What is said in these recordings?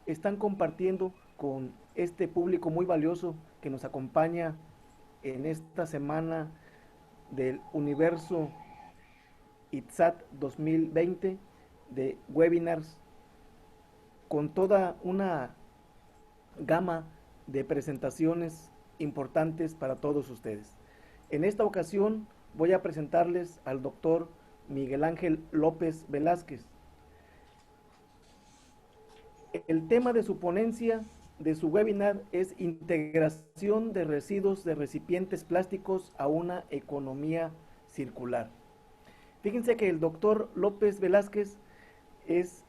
están compartiendo con este público muy valioso que nos acompaña en esta semana del Universo ITSAT 2020 de webinars con toda una gama de presentaciones importantes para todos ustedes. En esta ocasión voy a presentarles al doctor Miguel Ángel López Velázquez. El tema de su ponencia, de su webinar, es integración de residuos de recipientes plásticos a una economía circular. Fíjense que el doctor López Velázquez es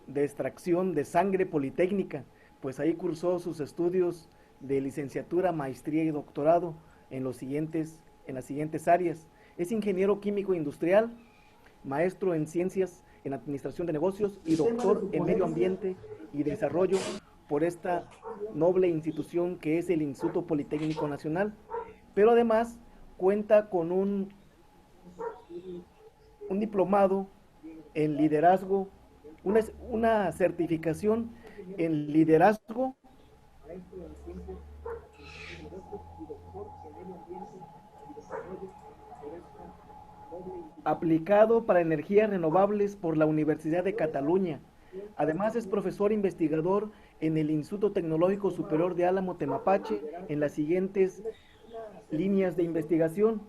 de extracción de sangre politécnica, pues ahí cursó sus estudios de licenciatura, maestría y doctorado en las siguientes áreas. Es ingeniero químico industrial, maestro en ciencias en administración de negocios y doctor en medio ambiente y desarrollo por esta noble institución que es el Instituto Politécnico Nacional, pero además cuenta con un diplomado en liderazgo, una certificación en liderazgo aplicado para energías renovables por la Universidad de Cataluña. Además es profesor investigador en el Instituto Tecnológico Superior de Álamo Temapache en las siguientes líneas de investigación: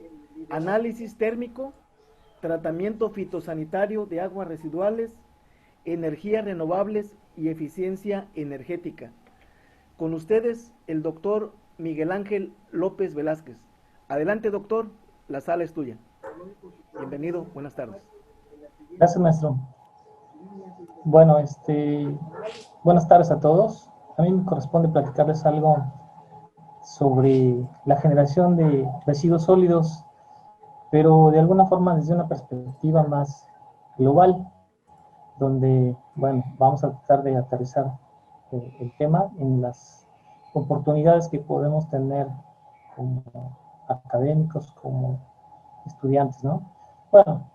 análisis térmico, tratamiento fitosanitario de aguas residuales, energías renovables y eficiencia energética. Con ustedes, el doctor Miguel Ángel López Velázquez. Adelante, doctor, la sala es tuya. Bienvenido, buenas tardes. Gracias, maestro. Bueno, buenas tardes a todos. A mí me corresponde platicarles algo sobre la generación de residuos sólidos, pero de alguna forma desde una perspectiva más global, donde, bueno, vamos a tratar de aterrizar el tema en las oportunidades que podemos tener como académicos, como estudiantes, ¿no? Bueno,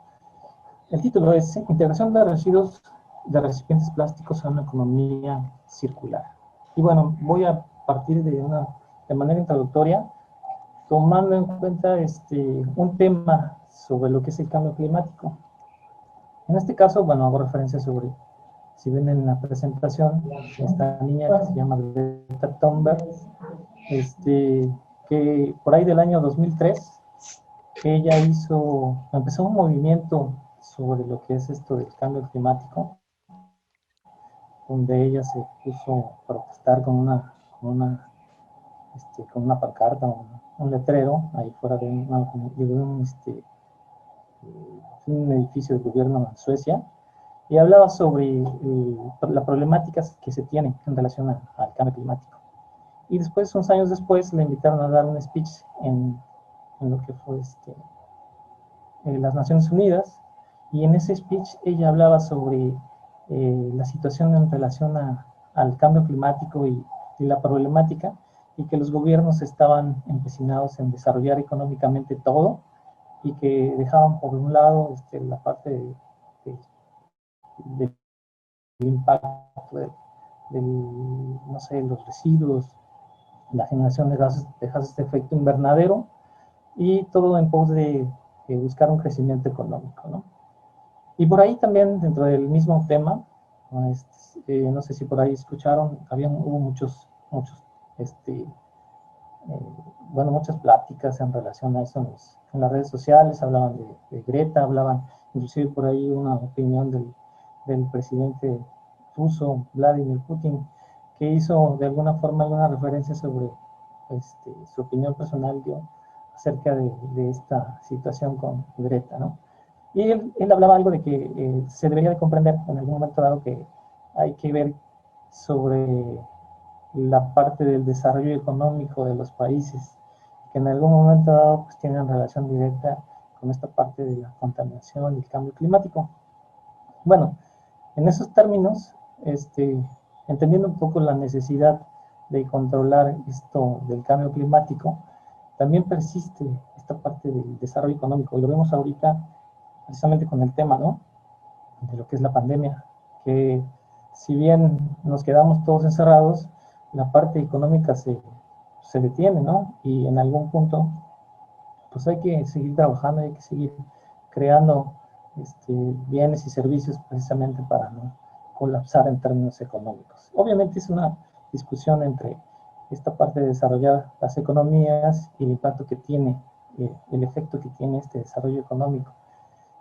el título es Integración de residuos de recipientes plásticos a una economía circular. Y bueno, voy a partir de manera introductoria, tomando en cuenta un tema sobre lo que es el cambio climático. En este caso, bueno, hago referencia sobre, si ven en la presentación, esta niña que se llama Greta Thunberg, que por ahí del año 2003, ella empezó un movimiento sobre lo que es esto del cambio climático, donde ella se puso a protestar con una pancarta, un letrero, ahí fuera de un edificio de gobierno en Suecia, y hablaba sobre las problemáticas que se tienen en relación al cambio climático. Y después, unos años después, le invitaron a dar un speech en lo que fue las Naciones Unidas, y en ese speech ella hablaba sobre la situación en relación al cambio climático y la problemática, y que los gobiernos estaban empecinados en desarrollar económicamente todo, y que dejaban por un lado la parte del impacto no sé, los residuos, la generación de gases de efecto invernadero, y todo en pos de buscar un crecimiento económico, ¿no? Y por ahí también, dentro del mismo tema, no sé si por ahí escucharon, hubo bueno, muchas pláticas en relación a eso en las redes sociales. Hablaban de Greta, hablaban inclusive por ahí una opinión del presidente ruso, Vladimir Putin, que hizo de alguna forma alguna referencia sobre su opinión personal acerca de esta situación con Greta, ¿no? Y él hablaba algo de que se debería de comprender en algún momento dado que hay que ver sobre la parte del desarrollo económico de los países, que en algún momento dado pues tienen relación directa con esta parte de la contaminación y el cambio climático. Bueno, en esos términos, entendiendo un poco la necesidad de controlar esto del cambio climático, también persiste esta parte del desarrollo económico, y lo vemos ahorita precisamente con el tema, ¿no?, de lo que es la pandemia, que si bien nos quedamos todos encerrados, la parte económica se detiene, ¿no? Y en algún punto, pues hay que seguir trabajando, hay que seguir creando bienes y servicios precisamente para no colapsar en términos económicos. Obviamente es una discusión entre esta parte de desarrollar las economías y el impacto que tiene, el efecto que tiene este desarrollo económico.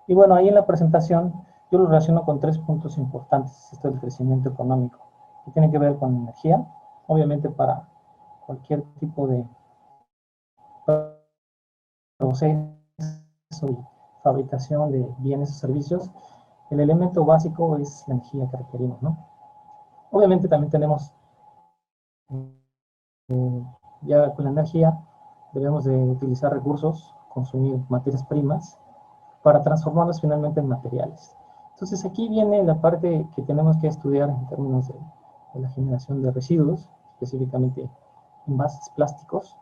Y bueno, ahí en la presentación yo lo relaciono con 3 puntos importantes, esto del crecimiento económico, que tiene que ver con energía, obviamente para cualquier tipo de proceso y fabricación de bienes o servicios, el elemento básico es la energía que requerimos, ¿no? Obviamente también tenemos, ya con la energía, debemos de utilizar recursos, consumir materias primas, para transformarlas finalmente en materiales. Entonces aquí viene la parte que tenemos que estudiar en términos de la generación de residuos, específicamente envases plásticos,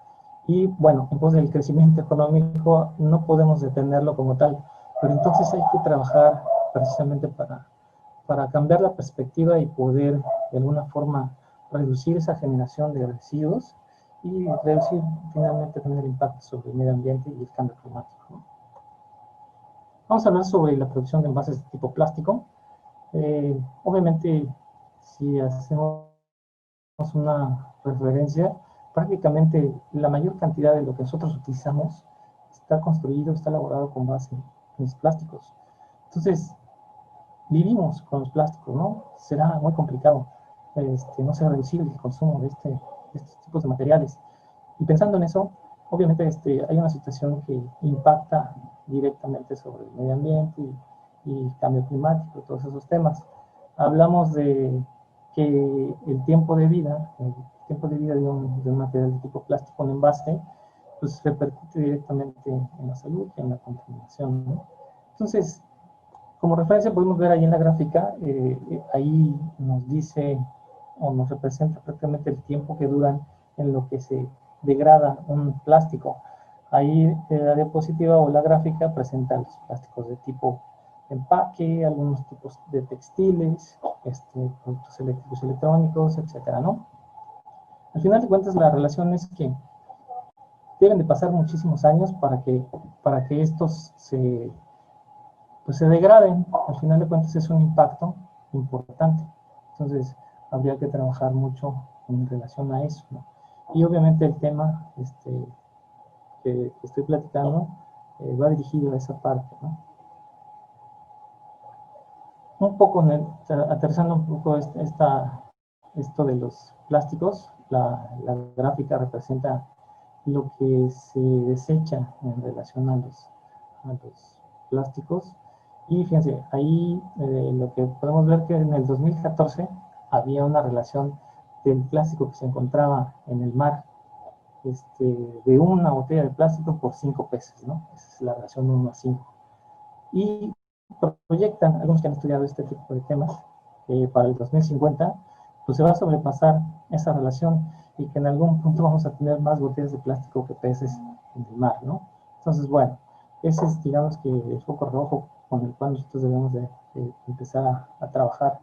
y bueno, en pos del crecimiento económico no podemos detenerlo como tal, pero entonces hay que trabajar precisamente para cambiar la perspectiva y poder de alguna forma reducir esa generación de residuos y reducir finalmente también el impacto sobre el medio ambiente y el cambio climático, ¿no? Vamos a hablar sobre la producción de envases de tipo plástico. Obviamente, si hacemos una referencia, prácticamente la mayor cantidad de lo que nosotros utilizamos está construido, está elaborado con base en los plásticos. Entonces, vivimos con los plásticos, ¿no? Será muy complicado, no se reducir el consumo de estos tipos de materiales. Y pensando en eso, obviamente hay una situación que impacta directamente sobre el medio ambiente y cambio climático, todos esos temas. Hablamos de que el tiempo de vida de un material de tipo plástico, un envase, pues repercute directamente en la salud y en la contaminación, ¿no? Entonces, como referencia podemos ver ahí en la gráfica, ahí nos dice o nos representa prácticamente el tiempo que duran en lo que se degrada un plástico. Ahí la diapositiva o la gráfica presenta los plásticos de tipo empaque, algunos tipos de textiles, productos eléctricos y electrónicos, etcétera, ¿no? Al final de cuentas la relación es que deben de pasar muchísimos años para que estos pues se degraden. Al final de cuentas es un impacto importante. Entonces, habría que trabajar mucho en relación a eso, ¿no? Y obviamente el tema que estoy platicando va dirigido a esa parte, ¿no? Un poco, aterrizando un poco esto de los plásticos, la gráfica representa lo que se desecha en relación a los plásticos. Y fíjense, ahí lo que podemos ver que en el 2014 había una relación del plástico que se encontraba en el mar, de una botella de plástico por 5 pesos, ¿no? Esa es la relación 1 a 5. Y proyectan, algunos que han estudiado este tipo de temas, que para el 2050 pues se va a sobrepasar esa relación y que en algún punto vamos a tener más botellas de plástico que peces en el mar, ¿no? Entonces, bueno, ese es, digamos, que el foco rojo con el cual nosotros debemos de empezar a trabajar.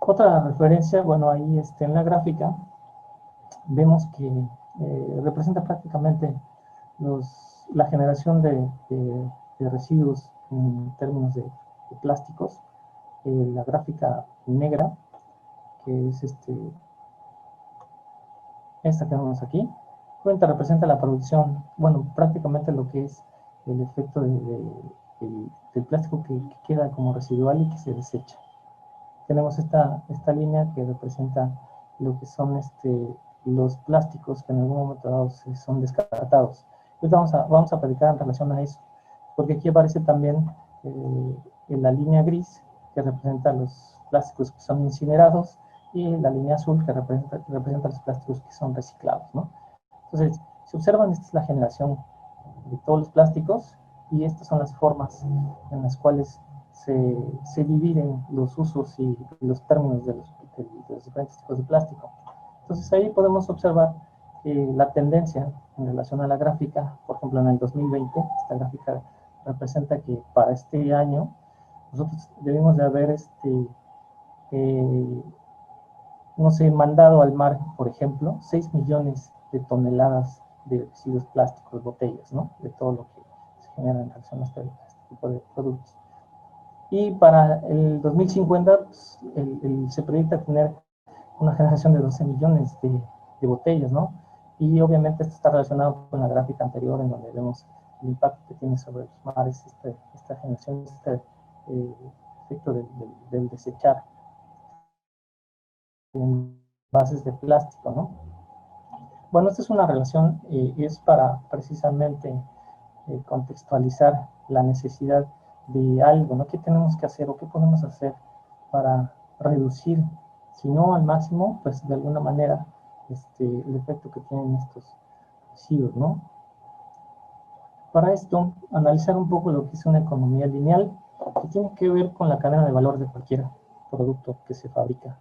Otra referencia, bueno, ahí en la gráfica vemos que representa prácticamente la generación de residuos en términos de plásticos. La gráfica negra, que es esta que vemos aquí, cuenta representa la producción, bueno, prácticamente lo que es el efecto del plástico que queda como residual y que se desecha. Tenemos esta línea que representa lo que son los plásticos que en algún momento dado son descartados. Entonces vamos a platicar en relación a eso, porque aquí aparece también en la línea gris que representa los plásticos que son incinerados y la línea azul que representa los plásticos que son reciclados, ¿no? Entonces, si observan, esta es la generación de todos los plásticos y estas son las formas en las cuales se dividen los usos y los términos de los diferentes tipos de plástico. Entonces ahí podemos observar la tendencia en relación a la gráfica. Por ejemplo, en el 2020, esta gráfica representa que para este año nosotros debemos de haber no sé, mandado al mar, por ejemplo, 6 millones de toneladas de residuos plásticos, botellas, ¿no? De todo lo que se genera en relación a este tipo de productos. Y para el 2050 pues, se proyecta tener una generación de 12 millones de botellas, ¿no? Y obviamente esto está relacionado con la gráfica anterior, en donde vemos el impacto que tiene sobre los mares esta generación, efecto del desechar envases de plástico, ¿no? Bueno, esta es una relación, es para precisamente contextualizar la necesidad de algo, ¿no? ¿Qué tenemos que hacer o qué podemos hacer para reducir, si no al máximo, pues de alguna manera, el efecto que tienen estos residuos, ¿no? Para esto, analizar un poco lo que es una economía lineal, que tiene que ver con la cadena de valor de cualquier producto que se fabrica,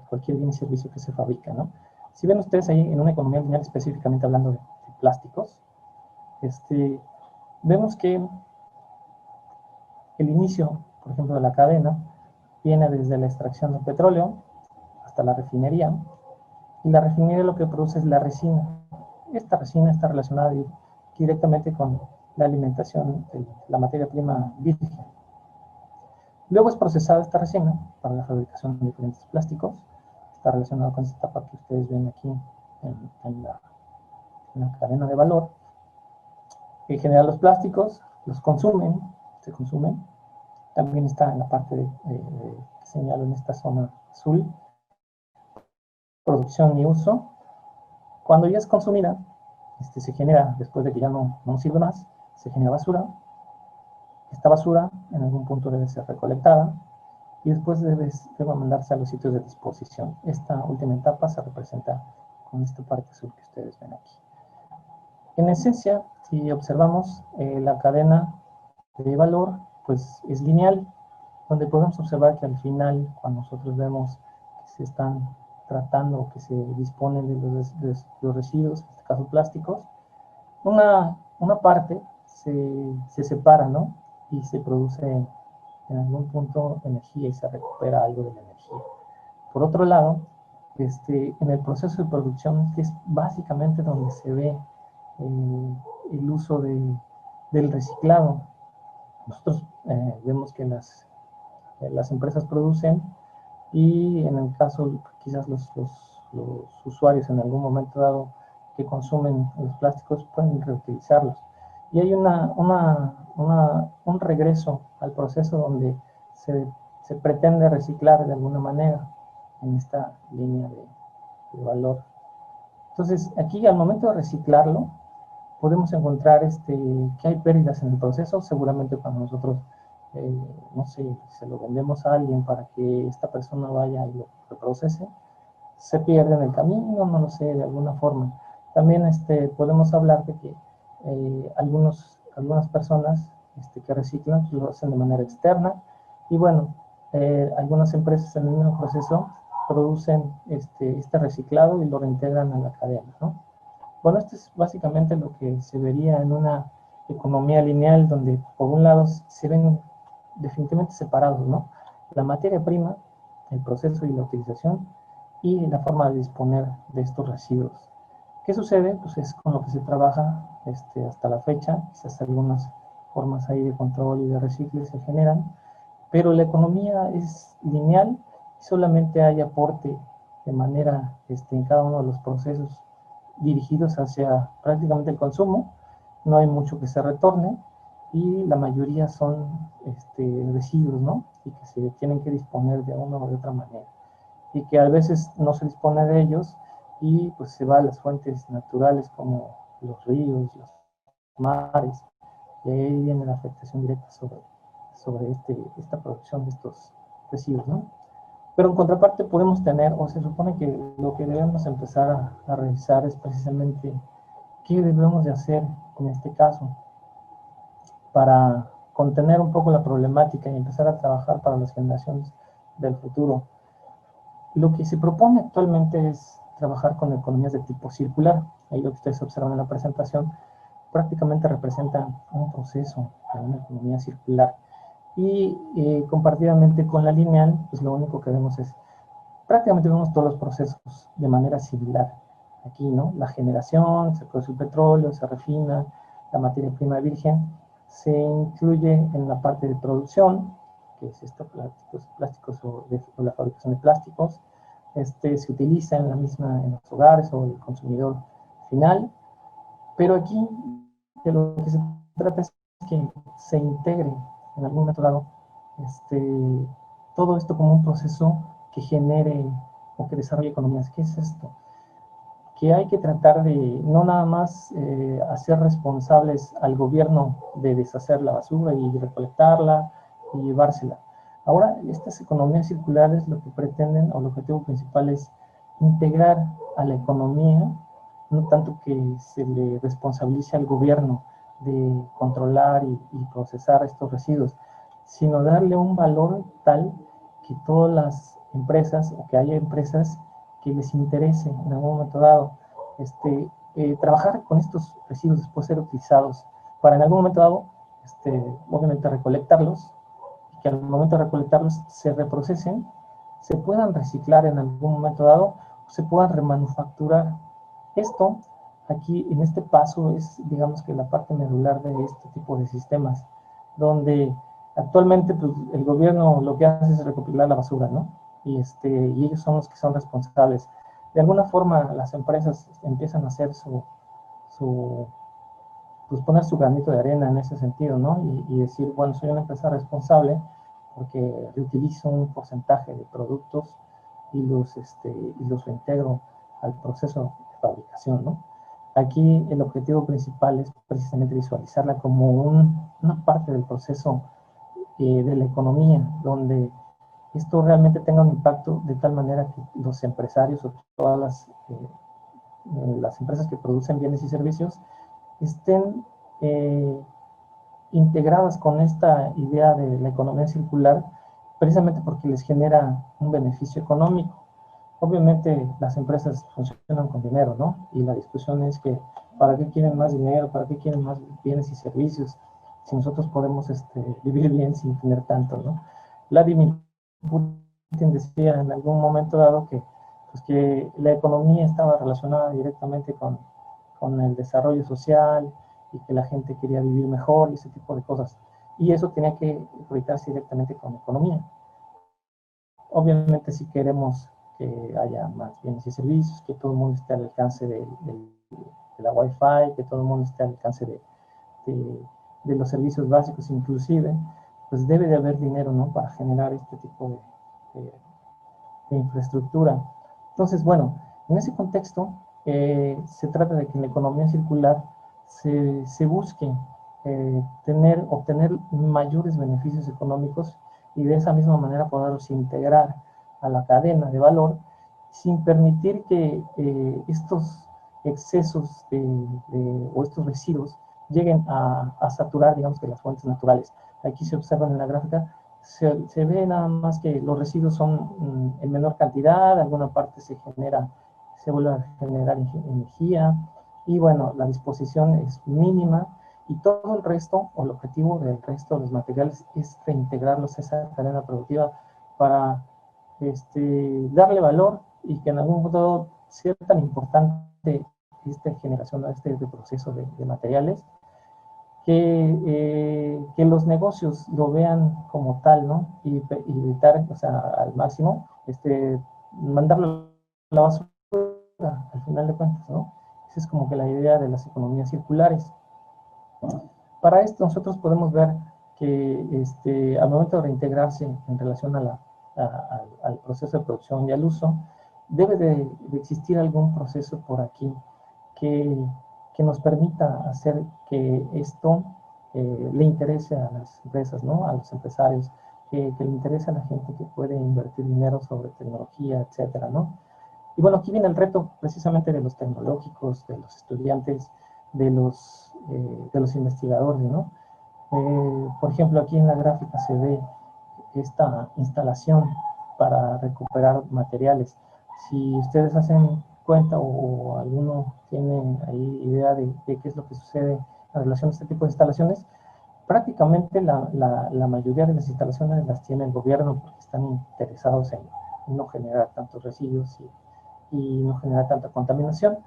cualquier bien y servicio que se fabrica, ¿no? Si ven ustedes ahí en una economía lineal, específicamente hablando de plásticos, vemos que el inicio, por ejemplo, de la cadena viene desde la extracción del petróleo hasta la refinería, y la refinería lo que produce es la resina. Esta resina está relacionada directamente con la alimentación de la materia prima virgen. Luego es procesada esta resina para la fabricación de diferentes plásticos. Está relacionado con esta etapa que ustedes ven aquí en la cadena de valor. En general los plásticos los se consumen. También está en la parte que señalo en esta zona azul, producción y uso. Cuando ya es consumida, se genera, después de que ya no sirve más, se genera basura. Esta basura en algún punto debe ser recolectada y después debe mandarse a los sitios de disposición. Esta última etapa se representa con esta parte azul que ustedes ven aquí. En esencia, si observamos la cadena de valor, pues es lineal, donde podemos observar que al final, cuando nosotros vemos que se están tratando o que se disponen de los residuos, en este caso plásticos, una parte se separa, ¿no? Y se produce en algún punto energía y se recupera algo de la energía. Por otro lado, en el proceso de producción, que es básicamente donde se ve el uso del reciclado, nosotros vemos que las empresas producen y en el caso quizás los usuarios en algún momento dado que consumen los plásticos pueden reutilizarlos. Y hay un regreso al proceso donde se pretende reciclar de alguna manera en esta línea de valor. Entonces, aquí al momento de reciclarlo, podemos encontrar que hay pérdidas en el proceso. Seguramente cuando nosotros, no sé, se lo vendemos a alguien para que esta persona vaya y lo procese, se pierde en el camino, no lo sé, de alguna forma. También podemos hablar de que algunas personas que reciclan pues, lo hacen de manera externa y bueno, algunas empresas en el mismo proceso producen este reciclado y lo reintegran a la cadena, ¿no? Bueno, esto es básicamente lo que se vería en una economía lineal donde por un lado se ven definitivamente separados, ¿no? La materia prima, el proceso y la utilización y la forma de disponer de estos residuos. ¿Qué sucede? Pues es con lo que se trabaja hasta la fecha, quizás algunas formas ahí de control y de reciclaje se generan, pero la economía es lineal y solamente hay aporte de manera en cada uno de los procesos dirigidos hacia prácticamente el consumo, no hay mucho que se retorne y la mayoría son residuos, ¿no? Y que se tienen que disponer de una o de otra manera y que a veces no se dispone de ellos y pues se va a las fuentes naturales como los ríos, los mares y ahí viene la afectación directa sobre esta producción de estos residuos, ¿no? Pero en contraparte podemos tener, o se supone que lo que debemos empezar a revisar es precisamente qué debemos de hacer en este caso para contener un poco la problemática y empezar a trabajar para las generaciones del futuro. Lo que se propone actualmente es trabajar con economías de tipo circular. Ahí lo que ustedes observan en la presentación prácticamente representa un proceso de una economía circular y compartidamente con la lineal, pues lo único que vemos es, prácticamente vemos todos los procesos de manera similar. Aquí, ¿no? La generación, se produce el petróleo, se refina, la materia prima virgen, se incluye en la parte de producción, que es esto, plásticos o la fabricación de plásticos, se utiliza en la misma, en los hogares o el consumidor final, pero aquí de lo que se trata es que se integre en algún momento dado todo esto como un proceso que genere o que desarrolle economías. ¿Qué es esto? Que hay que tratar de no nada más hacer responsables al gobierno de deshacer la basura y recolectarla y llevársela. Ahora, estas economías circulares lo que pretenden, o el objetivo principal es integrar a la economía, no tanto que se le responsabilice al gobierno de controlar y procesar estos residuos, sino darle un valor tal que todas las empresas, o que haya empresas que les interese en algún momento dado trabajar con estos residuos después de ser utilizados para en algún momento dado, obviamente recolectarlos, y que al momento de recolectarlos se reprocesen, se puedan reciclar en algún momento dado, o se puedan remanufacturar. Esto aquí en este paso es, digamos, que la parte medular de este tipo de sistemas, donde actualmente pues, el gobierno lo que hace es recopilar la basura, ¿no? Y ellos son los que son responsables. De alguna forma las empresas empiezan a hacer pues poner su granito de arena en ese sentido, ¿no? Y decir, bueno, soy una empresa responsable porque reutilizo un porcentaje de productos y los reintegro al proceso de fabricación, ¿no? Aquí el objetivo principal es precisamente visualizarla como una parte del proceso de la economía, donde esto realmente tenga un impacto de tal manera que los empresarios o todas las empresas que producen bienes y servicios estén integradas con esta idea de la economía circular, precisamente porque les genera un beneficio económico. Obviamente las empresas funcionan con dinero, ¿no? Y la discusión es que, ¿para qué quieren más dinero? ¿Para qué quieren más bienes y servicios? Si nosotros podemos vivir bien sin tener tanto, ¿no? Vladimir Putin decía en algún momento dado que, pues, que la economía estaba relacionada directamente con el desarrollo social y que la gente quería vivir mejor y ese tipo de cosas. Y eso tenía que proyectarse directamente con la economía. Obviamente si queremos que haya más bienes y servicios, que todo el mundo esté al alcance de la Wi-Fi, que todo el mundo esté al alcance de los servicios básicos inclusive, pues debe de haber dinero, ¿no? Para generar este tipo de infraestructura. Entonces, bueno, en ese contexto se trata de que en la economía circular se busque obtener mayores beneficios económicos y de esa misma manera poderlos integrar a la cadena de valor sin permitir que estos excesos o estos residuos lleguen a saturar, digamos, que las fuentes naturales. Aquí se observan en la gráfica, se ve nada más que los residuos son en menor cantidad, alguna parte se vuelve a generar energía, y bueno, la disposición es mínima, y todo el resto, o el objetivo del resto de los materiales, es reintegrarlos a esa cadena productiva para darle valor y que en algún modo sea tan importante esta generación, este proceso de materiales, que los negocios lo vean como tal, ¿no? Y evitar, o sea, al máximo, mandarlo a la basura, al final de cuentas, ¿no? Esa es como que la idea de las economías circulares. Para esto nosotros podemos ver que al momento de reintegrarse en relación al proceso de producción y al uso, debe de existir algún proceso por aquí que, que nos permita hacer que esto le interese a las empresas, ¿no? A los empresarios, que le interese a la gente que puede invertir dinero sobre tecnología, etcétera, ¿no? Y bueno, aquí viene el reto precisamente de los tecnológicos, de los estudiantes, de los investigadores, ¿no? Por ejemplo, aquí en la gráfica se ve esta instalación para recuperar materiales. Si ustedes hacen cuenta o alguno tiene ahí idea de qué es lo que sucede en relación a este tipo de instalaciones, prácticamente la mayoría de las instalaciones las tiene el gobierno porque están interesados en no generar tantos residuos y no generar tanta contaminación.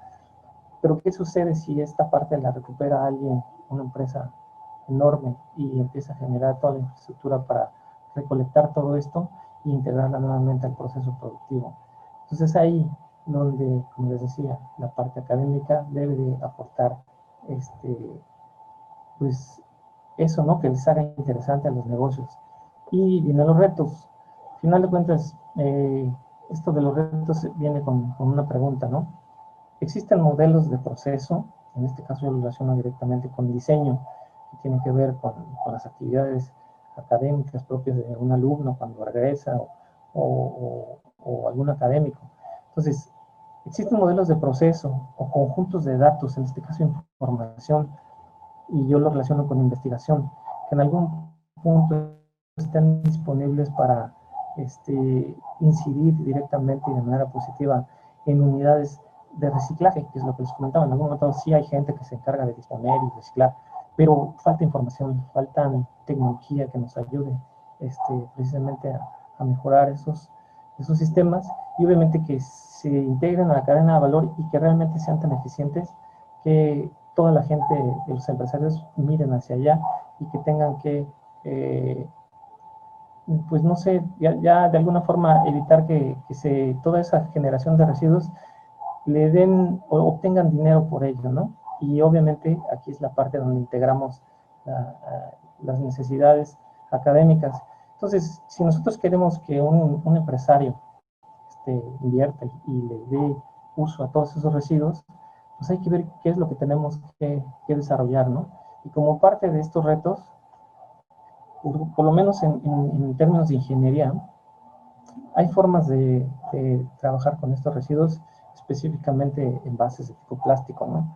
Pero ¿qué sucede si esta parte la recupera alguien, una empresa enorme, y empieza a generar toda la infraestructura para recolectar todo esto e integrarla nuevamente al proceso productivo? Entonces ahí donde, como les decía, la parte académica debe de aportar pues eso, ¿no? Que les haga interesante a los negocios. Y vienen los retos. Al final de cuentas, esto de los retos viene con una pregunta, ¿no? Existen modelos de proceso, en este caso yo lo relaciono directamente con diseño, que tiene que ver con las actividades académicas propias de un alumno cuando regresa o algún académico. Entonces, existen modelos de proceso o conjuntos de datos, en este caso información, y yo lo relaciono con investigación, que en algún punto están disponibles para incidir directamente y de manera positiva en unidades de reciclaje, que es lo que les comentaba. En algún momento sí hay gente que se encarga de disponer y reciclar, pero falta información, falta tecnología que nos ayude precisamente a mejorar esos sistemas, y obviamente que se integren a la cadena de valor y que realmente sean tan eficientes que toda la gente, los empresarios, miren hacia allá y que tengan que, pues no sé, ya de alguna forma evitar que toda esa generación de residuos le den o obtengan dinero por ello, ¿no? Y obviamente aquí es la parte donde integramos las necesidades académicas. Entonces, si nosotros queremos que un empresario invierta y le dé uso a todos esos residuos, pues hay que ver qué es lo que tenemos que desarrollar, ¿no? Y como parte de estos retos, por lo menos en términos de ingeniería, hay formas de trabajar con estos residuos, específicamente en bases de tipo plástico, ¿no?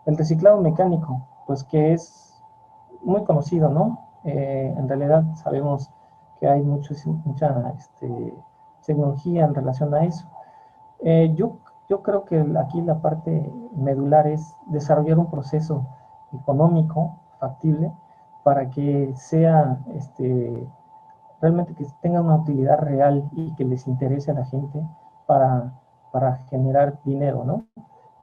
El reciclado mecánico, pues que es muy conocido, ¿no? En realidad sabemos que hay mucha tecnología en relación a eso. Yo creo que aquí la parte medular es desarrollar un proceso económico, factible, para que sea realmente que tenga una utilidad real y que les interese a la gente para, para generar dinero, ¿no?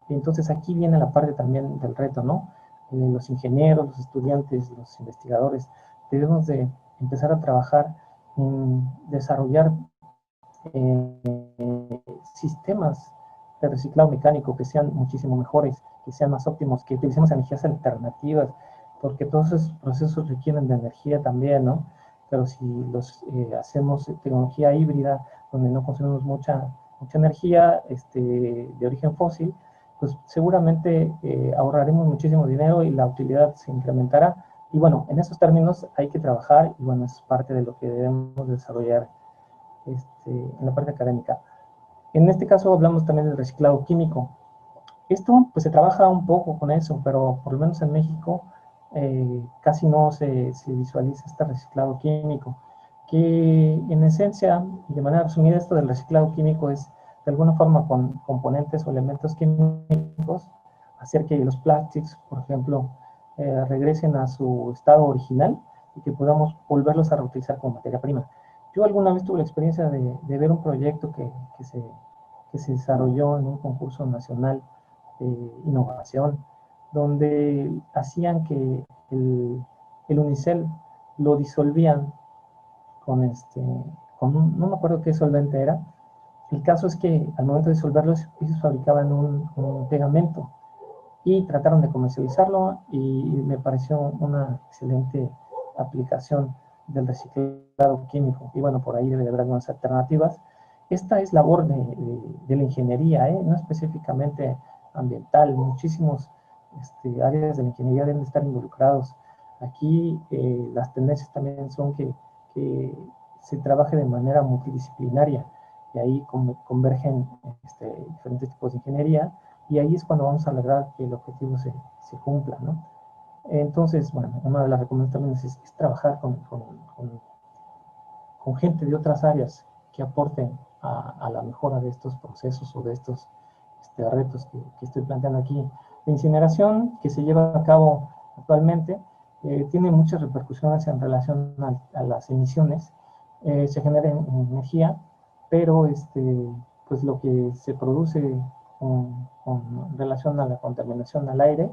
Y entonces aquí viene la parte también del reto, ¿no? Los ingenieros, los estudiantes, los investigadores, debemos de empezar a trabajar en desarrollar sistemas de reciclado mecánico que sean muchísimo mejores, que sean más óptimos, que utilicemos energías alternativas, porque todos esos procesos requieren de energía también, ¿no? Pero si los hacemos tecnología híbrida, donde no consumimos mucha energía de origen fósil, pues seguramente ahorraremos muchísimo dinero y la utilidad se incrementará. Y bueno, en esos términos hay que trabajar y bueno, es parte de lo que debemos desarrollar en la parte académica. En este caso hablamos también del reciclado químico. Esto pues se trabaja un poco con eso, pero por lo menos en México casi no se visualiza este reciclado químico, que en esencia, y de manera resumida, esto del reciclado químico es de alguna forma con componentes o elementos químicos hacer que los plásticos, por ejemplo, regresen a su estado original y que podamos volverlos a reutilizar como materia prima. Yo alguna vez tuve la experiencia de ver un proyecto que se desarrolló en un concurso nacional de innovación, donde hacían que el unicel lo disolvían con no me acuerdo qué solvente era. El caso es que al momento de disolverlo, ellos fabricaban un pegamento y trataron de comercializarlo y me pareció una excelente aplicación del reciclado químico. Y bueno, por ahí debe de haber algunas alternativas. Esta es labor de la ingeniería, no específicamente ambiental. Muchísimos áreas de la ingeniería deben estar involucrados. Aquí las tendencias también son que se trabaje de manera multidisciplinaria y ahí convergen diferentes tipos de ingeniería y ahí es cuando vamos a lograr que el objetivo se cumpla, ¿no? Entonces, bueno, una de las recomendaciones es trabajar con gente de otras áreas que aporten a la mejora de estos procesos o de estos retos que estoy planteando aquí. La incineración que se lleva a cabo actualmente tiene muchas repercusiones en relación a las emisiones. Se genera energía, pero pues lo que se produce con relación a la contaminación al aire,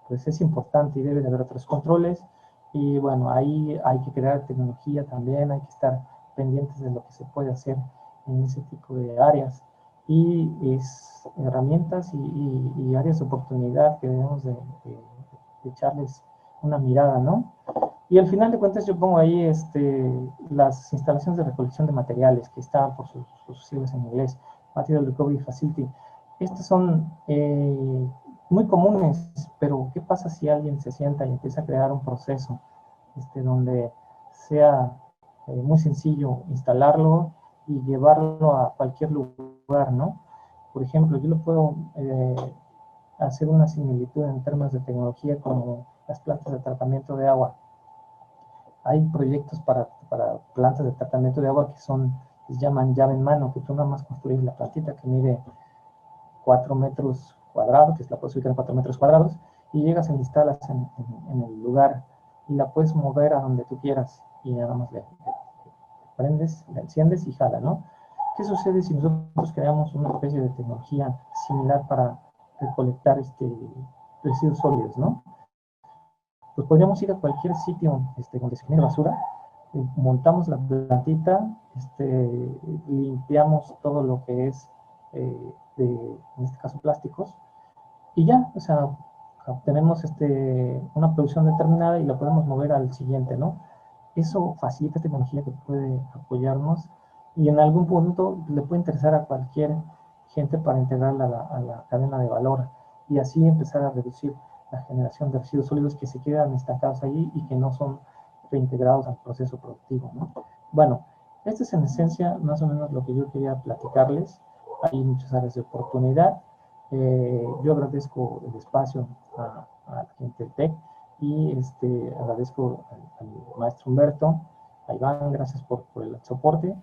pues es importante y debe de haber otros controles. Y bueno, ahí hay que crear tecnología también, hay que estar pendientes de lo que se puede hacer en ese tipo de áreas. Y es herramientas y áreas de oportunidad que debemos de echarles una mirada, ¿no? Y al final de cuentas yo pongo ahí las instalaciones de recolección de materiales, que están por sus siglas en inglés, Material Recovery Facility. Estas son muy comunes, pero ¿qué pasa si alguien se sienta y empieza a crear un proceso donde sea muy sencillo instalarlo y llevarlo a cualquier lugar, ¿no? Por ejemplo, yo lo puedo hacer una similitud en términos de tecnología como las plantas de tratamiento de agua. Hay proyectos para plantas de tratamiento de agua que se llaman llave en mano, que tú nada más construyes la plantita que mide 4 metros cuadrados, que la puedes ubicar en 4 metros cuadrados, y llegas y la instalas en el lugar y la puedes mover a donde tú quieras y nada más le prendes, la enciendes y jala, ¿no? ¿Qué sucede si nosotros creamos una especie de tecnología similar para recolectar residuos sólidos, ¿no? Pues podríamos ir a cualquier sitio donde se genere basura, montamos la plantita, limpiamos todo lo que es, en este caso, plásticos, y ya, o sea, obtenemos una producción determinada y la podemos mover al siguiente, ¿no? Eso facilita tecnología que puede apoyarnos y en algún punto le puede interesar a cualquier gente para integrarla a la cadena de valor y así empezar a reducir la generación de residuos sólidos que se quedan estancados allí y que no son reintegrados al proceso productivo, ¿no? Bueno, esto es en esencia más o menos lo que yo quería platicarles. Hay muchas áreas de oportunidad. Yo agradezco el espacio a la gente del TEC y agradezco al maestro Humberto, a Iván, gracias por el soporte.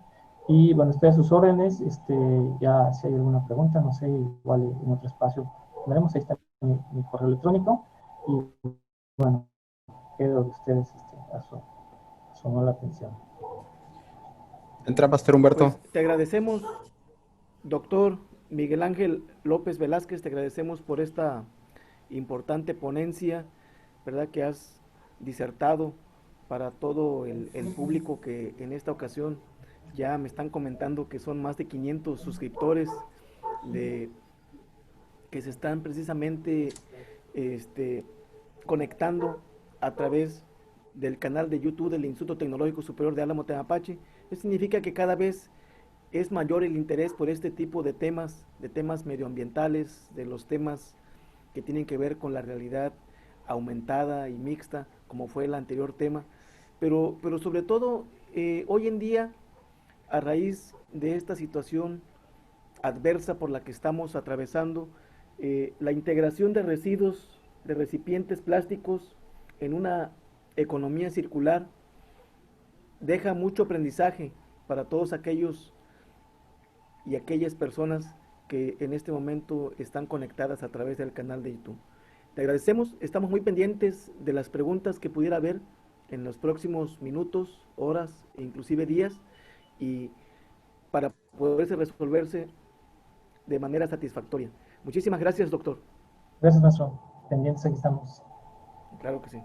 Y bueno, estoy a sus órdenes. Ya si hay alguna pregunta, no sé, igual en otro espacio tendremos. Ahí está mi correo electrónico. Y bueno, quedo de ustedes a su honor la atención. Entra, Pastor Humberto. Pues te agradecemos, doctor Miguel Ángel López Velázquez, te agradecemos por esta importante ponencia, ¿verdad? Que has disertado para todo el público que en esta ocasión ya me están comentando que son más de 500 suscriptores de, que se están precisamente conectando a través del canal de YouTube del Instituto Tecnológico Superior de Álamo Temapache. Eso significa que cada vez es mayor el interés por este tipo de temas medioambientales, de los temas que tienen que ver con la realidad aumentada y mixta, como fue el anterior tema. Pero sobre todo, hoy en día, a raíz de esta situación adversa por la que estamos atravesando, la integración de residuos, de recipientes plásticos en una economía circular deja mucho aprendizaje para todos aquellos y aquellas personas que en este momento están conectadas a través del canal de YouTube. Te agradecemos, estamos muy pendientes de las preguntas que pudiera haber en los próximos minutos, horas e inclusive días, y para poderse resolverse de manera satisfactoria. Muchísimas gracias, doctor. Gracias, maestro. Pendientes, aquí estamos. Claro que sí.